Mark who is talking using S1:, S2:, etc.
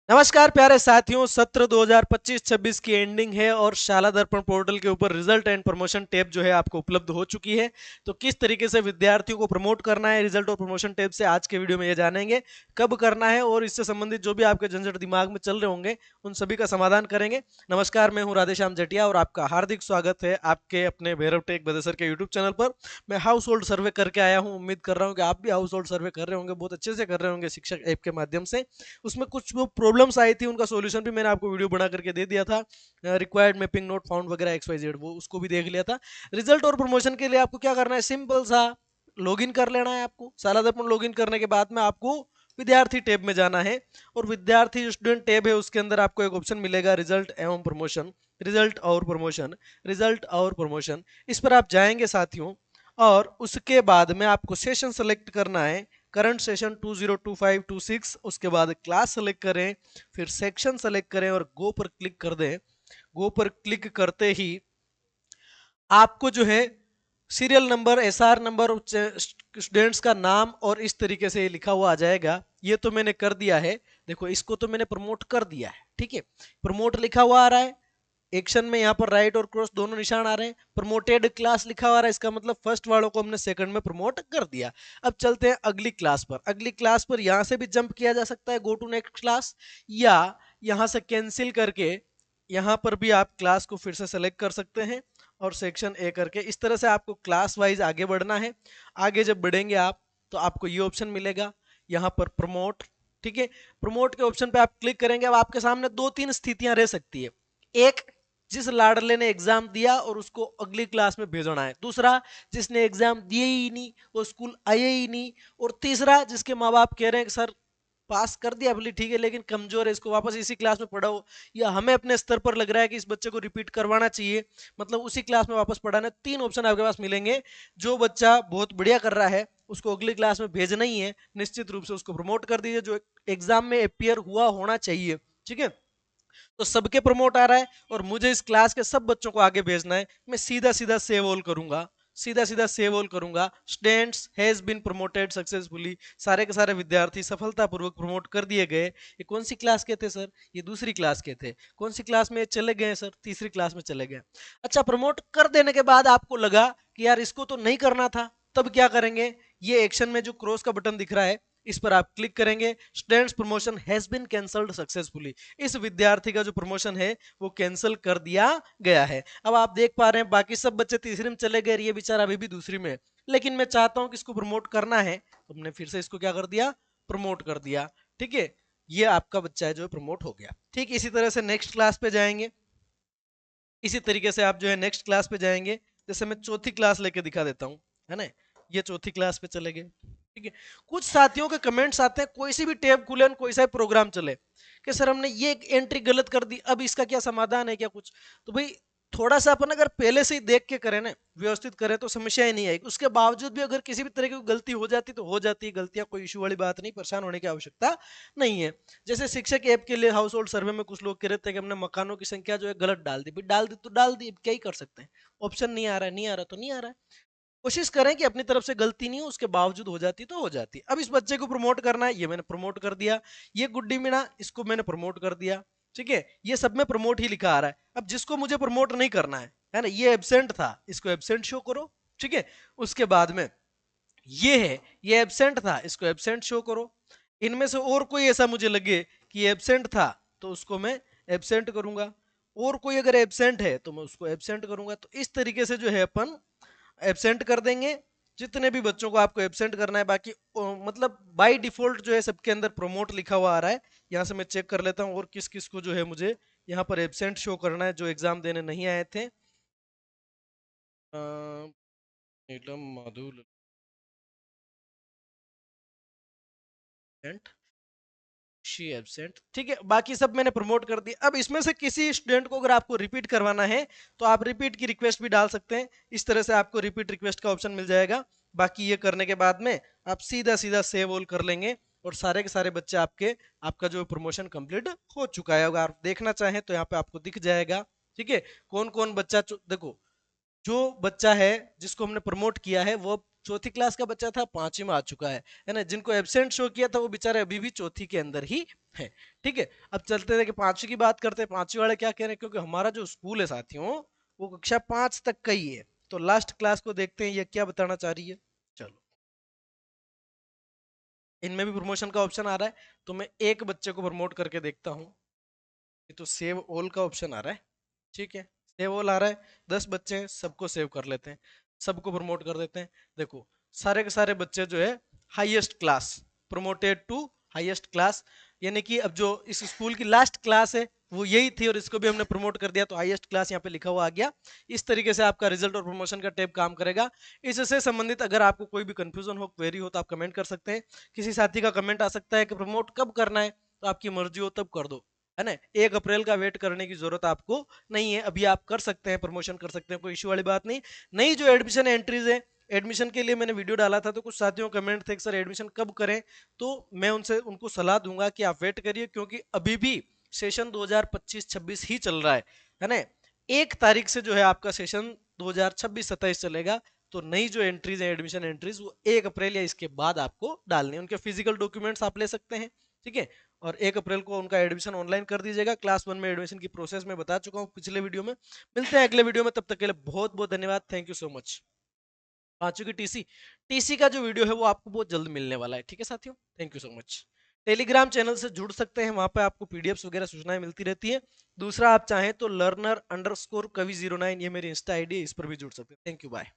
S1: नमस्कार प्यारे साथियों, सत्र 2025-26 की एंडिंग है और शाला दर्पण पोर्टल के ऊपर रिजल्ट एंड प्रमोशन टैब जो है आपको उपलब्ध हो चुकी है। तो किस तरीके से विद्यार्थियों को प्रमोट करना है रिजल्ट और प्रमोशन टैब से आज के वीडियो में ये जानेंगे। कब करना है और इससे संबंधित जो भी आपके झंझट दिमाग में चल रहे होंगे उन सभी का समाधान करेंगे। नमस्कार, मैं हूँ राधेश्याम जटिया और आपका हार्दिक स्वागत है आपके अपने भैरव टेक बदेसर के यूट्यूब चैनल पर। मैं हाउस होल्ड सर्वे करके आया हूँ। उम्मीद कर रहा हूँ कि आप भी हाउस होल्ड सर्वे कर रहे होंगे, बहुत अच्छे से कर रहे होंगे शिक्षक ऐप के माध्यम से। उसमें कुछ वो प्रॉब्लम्स आई थी, उनका सॉल्यूशन भी मैंने आपको वीडियो बना करके दे दिया था। रिक्वायर्ड मैपिंग नोट फाउंड वगैरह XYZ, वो उसको भी देख लिया था। रिजल्ट और प्रमोशन के लिए आपको क्या करना है, सिंपल सा लॉगिन कर लेना है। आपको साला दर्पण लॉगिन करने के बाद में आपको विद्यार्थी टैब में जाना है और विद्यार्थी जो स्टूडेंट टैब है उसके अंदर आपको एक ऑप्शन मिलेगा रिजल्ट एवं प्रमोशन, रिजल्ट और प्रमोशन, रिजल्ट और प्रमोशन। इस पर आप जाएंगे साथियों और उसके बाद में आपको सेशन सेलेक्ट करना है, करंट सेशन 2025-26। उसके बाद क्लास सेलेक्ट करें, फिर सेक्शन सेलेक्ट करें और गो पर क्लिक कर दें। गो पर क्लिक करते ही आपको जो है serial number, SR number, students का नाम और इस तरीके से लिखा हुआ आ जाएगा। ये तो मैंने कर दिया है। देखो, इसको तो मैंने प्रमोट कर दिया है, ठीक है। प्रमोट लिखा हुआ आ रहा है, एक्शन में यहाँ पर राइट और क्रॉस दोनों निशान आ रहे हैं। प्रमोटेड क्लास लिखा हुआ है, इसका मतलब फर्स्ट वालों को हमने सेकंड में प्रमोट कर दिया। अब चलते हैं अगली क्लास पर। अगली क्लास पर यहाँ से भी जंप किया जा सकता है, गो टू नेक्स्ट क्लास, या यहाँ से कैंसिल करके यहाँ पर भी आप क्लास को फिर से सेलेक्ट कर सकते हैं और सेक्शन ए करके इस तरह से आपको क्लास वाइज आगे बढ़ना है। आगे जब बढ़ेंगे आप तो आपको ये ऑप्शन मिलेगा यहाँ पर प्रमोट, ठीक है। प्रमोट के ऑप्शन पे आप क्लिक करेंगे। अब आपके सामने दो तीन स्थितियां रह सकती है। एक, जिस लाडले ने एग्जाम दिया और उसको अगली क्लास में भेजना है। दूसरा, जिसने एग्जाम दिए ही नहीं, वो स्कूल आए ही नहीं। और तीसरा, जिसके माँ बाप कह रहे हैं कि सर पास कर दिया भले ठीक है लेकिन कमजोर है, इसको वापस इसी क्लास में पढ़ाओ, या हमें अपने स्तर पर लग रहा है कि इस बच्चे को रिपीट करवाना चाहिए, मतलब उसी क्लास में वापस पढ़ाना। तीन ऑप्शन आपके पास मिलेंगे। जो बच्चा बहुत बढ़िया कर रहा है उसको अगली क्लास में भेजना ही है, निश्चित रूप से उसको प्रमोट कर दीजिए, जो एग्जाम में अपियर हुआ होना चाहिए, ठीक है। तो सबके प्रमोट आ रहा है और मुझे इस क्लास के सब बच्चों को आगे भेजना है। मैं सीधा सीधा सेव ऑल करूंगा, सीधा सीधा सेव ऑल करूंगा। Students has been promoted successfully, सारे के सारे विद्यार्थी सफलतापूर्वक प्रमोट कर दिए गए। ये कौन सी क्लास के थे सर? ये दूसरी क्लास के थे। कौन सी क्लास में चले गए सर? तीसरी क्लास में चले गए। अच्छा, प्रमोट कर देने के बाद आपको लगा कि यार इसको तो नहीं करना था, तब क्या करेंगे? ये एक्शन में जो क्रॉस का बटन दिख रहा है इस पर आप क्लिक करेंगे। Students promotion has been cancelled successfully, इस विद्यार्थी का जो प्रमोशन है वो कैंसिल कर दिया गया है। अब आप देख पा रहे हैं बाकी सब बच्चे तीसरी में चले गए, ये बेचारा अभी भी दूसरी में है। लेकिन मैं चाहता हूं कि इसको प्रमोट करना है तो हमने फिर से इसको क्या कर दिया, प्रमोट कर दिया, ठीक है। ये आपका बच्चा है जो प्रमोट हो गया। ठीक इसी तरह से नेक्स्ट क्लास पे जाएंगे। इसी तरीके से आप जो है नेक्स्ट क्लास पे जाएंगे। जैसे मैं चौथी क्लास लेके दिखा देता हूँ, है ना। ये चौथी क्लास पे चले गए, ठीक है। कुछ साथियों के कमेंट्स आते हैं, कोई सी भी टैब खुले, कोई सा भी प्रोग्राम चले, कि सर हमने ये एंट्री गलत कर दी, अब इसका क्या समाधान है क्या कुछ? तो भाई थोड़ा सा अपन अगर पहले से ही देख के करें ना, व्यवस्थित करें, तो समस्या ही नहीं आएगी। उसके बावजूद भी अगर किसी भी तरह की गलती हो जाती तो हो जाती है। गलतियां कोई इशू वाली बात नहीं, परेशान होने की आवश्यकता नहीं है। जैसे शिक्षक ऐप के लिए हाउस होल्ड सर्वे में कुछ लोग कह रहे थे कि हमने मकानों की संख्या जो है गलत डाल दी। डाल दी तो डाल दी, क्या ही कर सकते हैं। ऑप्शन नहीं आ रहा है, नहीं आ रहा तो नहीं आ रहा है। कोशिश करें कि अपनी तरफ से गलती नहीं हो, उसके बावजूद हो जाती तो हो जाती। अब इस बच्चे को प्रमोट करना है, ये मैंने प्रमोट कर दिया। ये गुड्डी मीणा, इसको मैंने प्रमोट कर दिया, ठीक है। ये सब में प्रमोट ही लिखा आ रहा है। अब जिसको मुझे प्रमोट नहीं करना है ना, ये एब्सेंट था, इसको एब्सेंट शो करो, ठीक है। उसके बाद में ये है, ये एब्सेंट था, इसको एब्सेंट शो करो। इनमें से और कोई ऐसा मुझे लगे कि ये एब्सेंट था तो उसको मैं एब्सेंट करूंगा, और कोई अगर एब्सेंट है तो मैं उसको एब्सेंट करूंगा। तो इस तरीके से जो है अपन एब्सेंट कर देंगे जितने भी बच्चों को आपको एब्सेंट करना है। बाकी मतलब बाय डिफॉल्ट जो है सबके अंदर प्रमोट लिखा हुआ आ रहा है। यहाँ से मैं चेक कर लेता हूँ और किस किस को जो है मुझे यहाँ पर एब्सेंट शो करना है, जो एग्जाम देने नहीं आए थे। नीलम माधुल शी एब्सेंट, ठीक है। बाकी सब मैंने प्रमोट कर दिया। अब इसमें से किसी स्टूडेंट को अगर आपको रिपीट करवाना है तो आप रिपीट की रिक्वेस्ट भी डाल सकते हैं। इस तरह से आपको रिपीट रिक्वेस्ट का ऑप्शन मिल जाएगा। बाकी ये करने के बाद में आप सीधा सीधा सेव ऑल कर लेंगे और सारे के सारे बच्चे आपके, आपका जो प्रमोशन कंप्लीट हो चुका है। अगर आप देखना चाहें तो यहाँ पे आपको दिख जाएगा, ठीक है। कौन कौन बच्चा देखो, जो बच्चा है जिसको हमने प्रमोट किया है वो चौथी क्लास का बच्चा था 5वीं में आ चुका है ना। जिनको एब्सेंट शो किया था वो बेचारे अभी भी चौथी के अंदर ही है। ठीक है, अब चलते हैं कि 5वीं की बात करते हैं। 5वीं वाले क्या कह रहे हैं, क्योंकि हमारा जो स्कूल है साथियों वो कक्षा 5 तक का ही है। तो लास्ट क्लास को देखते हैं ये क्या बताना चाह रही है। चलो, इनमें भी प्रमोशन का ऑप्शन आ रहा है, तो मैं एक बच्चे को प्रमोट करके देखता हूँ। ये तो सेव ऑल का ऑप्शन आ रहा है। ठीक है, सेव ऑल आ रहा है, 10 बच्चे हैं, सबको सेव कर लेते हैं, सबको प्रमोट कर देते हैं। देखो सारे के सारे बच्चे जो है highest class, promoted to highest class, यानी कि अब जो इस स्कूल की लास्ट क्लास है वो यही थी और इसको भी हमने प्रमोट कर दिया, तो हाईएस्ट क्लास यहाँ पे लिखा हुआ आ गया। इस तरीके से आपका रिजल्ट और प्रमोशन का टैब काम करेगा। इससे संबंधित अगर आपको कोई भी कंफ्यूजन हो, क्वेरी हो, तो आप कमेंट कर सकते हैं। किसी साथी का कमेंट आ सकता है कि प्रमोट कब करना है, तो आपकी मर्जी हो तब कर दो, है ना। 1 अप्रैल का वेट करने की जरूरत आपको नहीं है, अभी आप कर सकते हैं, प्रमोशन कर सकते हैं, कोई इश्यू वाली बात नहीं। नई जो एडमिशन एंट्रीज है, एडमिशन के लिए मैंने वीडियो डाला था, तो कुछ साथियों कमेंट थे कि सर एडमिशन कब करें, तो मैं उनसे उनको सलाह दूंगा कि आप वेट करिए, क्योंकि अभी भी सेशन 2025-26 ही चल रहा है ना। 1 तारीख से जो है आपका सेशन 2026-27 चलेगा। तो नई जो एंट्रीज है, एडमिशन एंट्रीज, वो 1 अप्रैल या इसके बाद आपको डालने, उनके फिजिकल डॉक्यूमेंट्स आप ले सकते हैं। ठीक है, और 1 अप्रैल को उनका एडमिशन ऑनलाइन कर दीजिएगा। क्लास 1 में एडमिशन की प्रोसेस में बता चुका हूँ पिछले वीडियो में। मिलते हैं अगले वीडियो में, तब तक के लिए बहुत बहुत धन्यवाद, थैंक यू सो मच। 5वीं की टीसी, टीसी का जो वीडियो है वो आपको बहुत जल्द मिलने वाला है। ठीक है साथियों, thank you so much. Telegram channel से जुड़ सकते हैं, वहां पे आपको पीडीएफ वगैरह सूचनाएं मिलती रहती है। दूसरा, आप चाहें तो learner_कवि09, ये मेरी इंस्टा आईडी है, इस पर भी जुड़ सकते हैं। Thank you, bye.